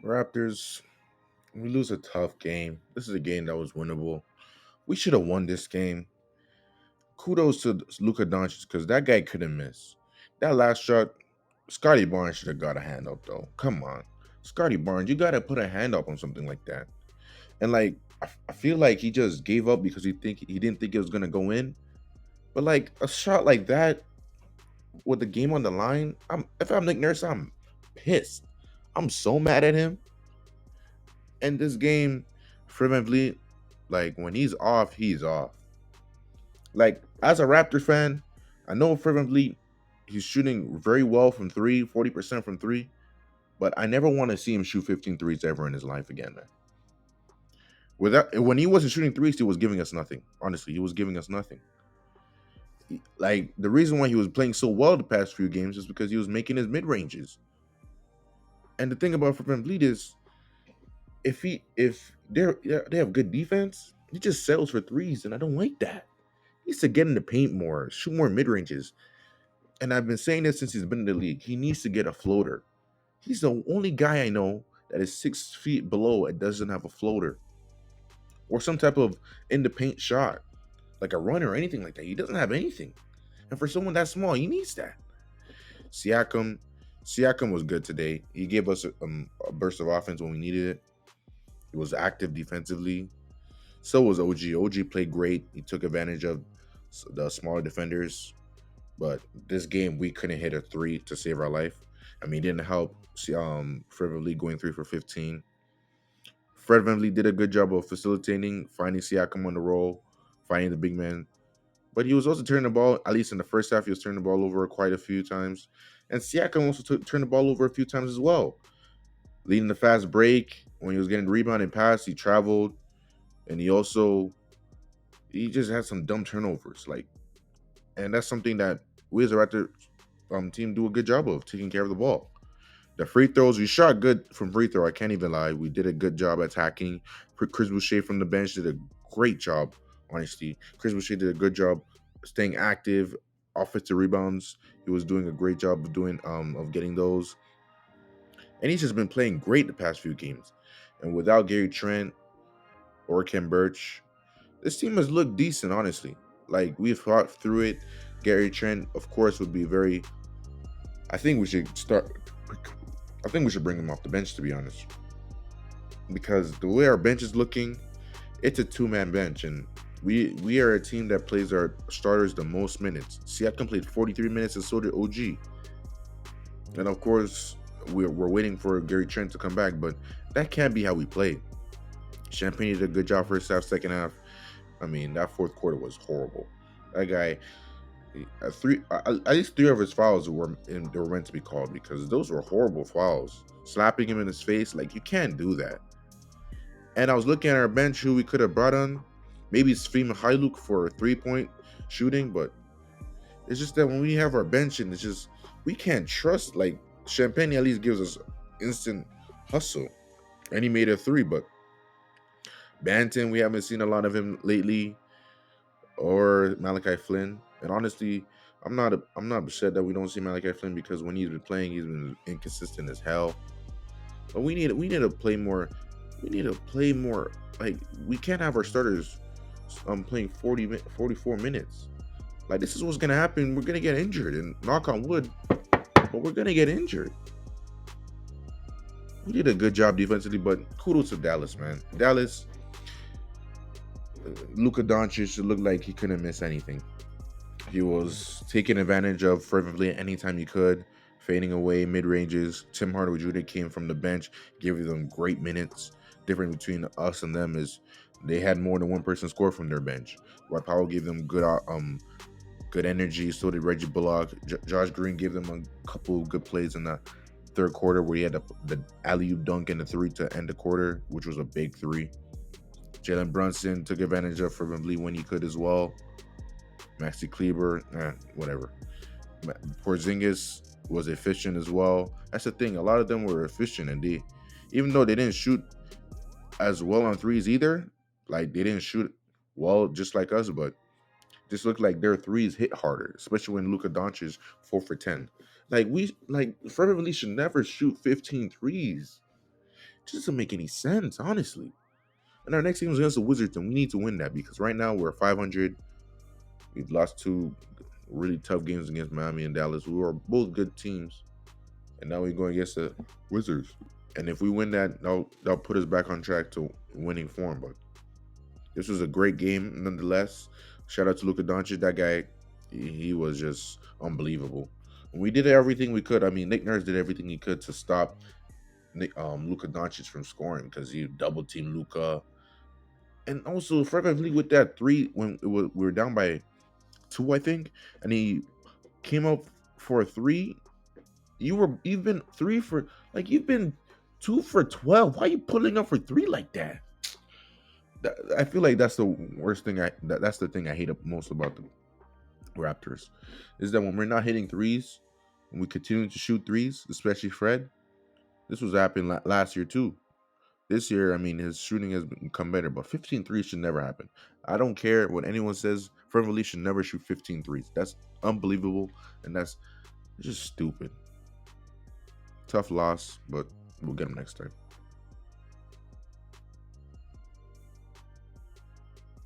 Raptors, we lose a tough game. This is a game that was winnable. We should have won this game. Kudos to Luka Doncic because that guy couldn't miss. That last shot, Scottie Barnes should have got a hand up though. Come on, Scottie Barnes, you gotta put a hand up on something like that. And like, I feel like he just gave up because he didn't think it was gonna go in. But like a shot like that with the game on the line, if I'm Nick Nurse, I'm pissed. I'm so mad at him. And this game, Fred like when he's off, he's off. Like as a Raptors fan, I know Fred he's shooting very well from three, 40% from three, but I never want to see him shoot 15 threes ever in his life again, man. Without when he wasn't shooting threes, he was giving us nothing. Honestly, he was giving us nothing. Like the reason why he was playing so well the past few games is because he was making his mid ranges. And the thing about Fred is if they have good defense, he just settles for threes, and I don't like that. He needs to get in the paint more, shoot more mid ranges. And I've been saying this since he's been in the league. He needs to get a floater. He's the only guy I know that is 6 feet below and doesn't have a floater or some type of in the paint shot, like a runner or anything like that. He doesn't have anything. And for someone that small, he needs that. Siakam, Siakam was good today. He gave us a burst of offense when we needed it. He was active defensively. So was OG. OG played great. He took advantage of the smaller defenders. But this game, we couldn't hit a three to save our life. I mean, it didn't help. Fred VanVleet going 3 for 15. Fred VanVleet did a good job of facilitating, finding Siakam on the roll, finding the big man. But he was also turning the ball, at least in the first half, he was turning the ball over quite a few times. And Siakam also turned the ball over a few times as well. Leading the fast break, when he was getting rebound and pass, he traveled. And he just had some dumb turnovers. And that's something that we as a Raptor team do a good job of taking care of the ball. The free throws, we shot good from free throw. I can't even lie. We did a good job attacking. Chris Boucher from the bench did a great job, honestly. Chris Boucher did a good job staying active, offensive rebounds. He was doing a great job of getting those. And he's just been playing great the past few games. And without Gary Trent or Ken Birch, this team has looked decent, honestly. Like we've fought through it. Gary Trent, of course, would be very. I think we should start. I think we should bring him off the bench, to be honest, because the way our bench is looking, it's a two-man bench, and we are a team that plays our starters the most minutes. Siakam played 43 minutes, and so did OG. And of course, we're waiting for Gary Trent to come back, but that can't be how we play. Champenie did a good job first half, second half. I mean, that fourth quarter was horrible. That guy, at least three of his fouls they were meant to be called because those were horrible fouls. Slapping him in his face, like you can't do that. And I was looking at our bench who we could have brought on. Maybe Sfima Hailuk for 3-point shooting, but it's just that when we have our bench and it's just we can't trust. Like Champagne at least gives us instant hustle, and he made a three. But Banton, we haven't seen a lot of him lately, or Malachi Flynn. And honestly, I'm not upset that we don't see Malachi Flynn because when he's been playing, he's been inconsistent as hell. But we need to play more. We need to play more. Like we can't have our starters playing 44 minutes. Like this is what's gonna happen. We're gonna get injured, and knock on wood, but we're gonna get injured. We did a good job defensively, but kudos to Dallas, man. Dallas, Luka Doncic looked like he couldn't miss anything. He was taking advantage of fervently anytime he could, fading away mid ranges. Tim Hardaway Jr. came from the bench, giving them great minutes. Difference between us and them is they had more than one person score from their bench. White Powell gave them good energy. So did Reggie Bullock. Josh Green gave them a couple good plays in the third quarter where he had the alley-oop dunk and the three to end the quarter, which was a big three. Jalen Brunson took advantage of fervently when he could as well. Maxi Kleber, whatever. Porzingis was efficient as well. That's the thing. A lot of them were efficient, and even though they didn't shoot as well on threes either, like they didn't shoot well just like us, but just looked like their threes hit harder, especially when Luka Doncic 4 for 10. Like Fred VanVleet should never shoot 15 threes. Just doesn't make any sense, honestly. And our next game is against the Wizards, and we need to win that because right now we're 500. We've lost two really tough games against Miami and Dallas. We were both good teams, and now we're going against the Wizards. And if we win that, that'll put us back on track to winning form. But this was a great game, nonetheless. Shout out to Luka Doncic. That guy, he was just unbelievable. And we did everything we could. I mean, Nick Nurse did everything he could to stop Luka Doncic from scoring because he double teamed Luka. And also, Fred VanVleet with that three when we were down by 2, I think, and he came up for a 3. You've been 3 for you've been 2 for 12. Why are you pulling up for 3 like that? I feel like that's the worst thing. That's the thing I hate most about the Raptors is that when we're not hitting threes and we continue to shoot threes, especially Fred. This was happening last year too. This year, I mean, his shooting has become better, but 15 threes should never happen. I don't care what anyone says. Fred VanVleet should never shoot 15 threes. That's unbelievable, and that's just stupid. Tough loss, but we'll get him next time.